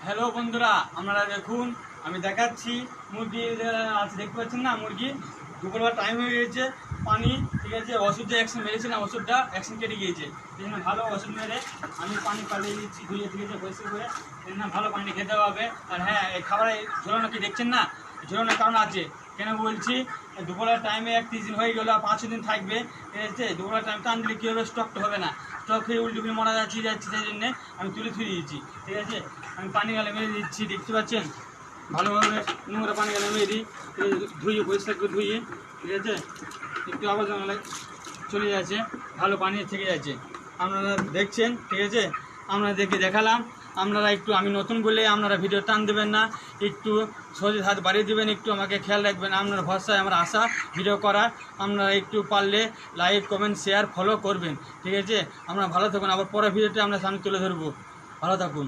Hello বন্ধুরা, আপনারা দেখুন আমি দেখাচ্ছি মুরগি আছে, দেখতে পাচ্ছেন না? মুরগি দুপুরবেলা টাইম হয়ে গিয়েছে, পানি ঠিক আছে, ওষুধ যে অ্যাকশন মেরেছিলাম ওষুধটা অ্যাকশন কেটে গিয়েছে। সেই জন্য ভালো ওষুধ মেরে আমি পানি পালিয়ে দিচ্ছি, ধুয়ে ঠিক আছে পরিষ্কার করে। সেই জন্য ভালো পানি খেতে হবে। আর হ্যাঁ, এই খাবারে ঝোলানো কি দেখছেন না? ঝোলানোর কারণ আছে। কেন বলছি, দুপুরবেলার টাইমে 30 দিন হয়ে গেলো, 5 দিন থাকবে, ঠিক আছে? দুপুরবেলার টাইম টান দিলে কী হবে, স্টকটা হবে না, স্টক খেয়ে উল্টো করে মারা যাচ্ছে সেই জন্য আমি তুলে ধুয়ে দিয়েছি, ঠিক আছে? আমি পানি গালে মেরে দিচ্ছি, দেখতে পাচ্ছেন? ভালোভাবে নোংরা পানি গালে মেরে দিই, ধুয়ে পরিষ্কার করে ধুয়ে, ঠিক আছে? একটু আওয়াজ চলে যাচ্ছে, ভালো পানি থেকে যাচ্ছে, আপনারা দেখছেন, ঠিক আছে? আপনাদেরকে দেখালাম। আপনারা একটু, আমি নতুন বলে আপনারা ভিডিও টান দেবেন না, একটু সহজে হাত বাড়িয়ে দেবেন, একটু আমাকে খেয়াল রাখবেন। আপনার ভরসায় আমার আশা ভিডিও করা, আপনারা একটু পারলে লাইক কমেন্ট শেয়ার ফলো করবেন, ঠিক আছে? আপনারা ভালো থাকুন, আবার পরের ভিডিওতে আমরা সামনে তুলে ধরবো। ভালো থাকুন।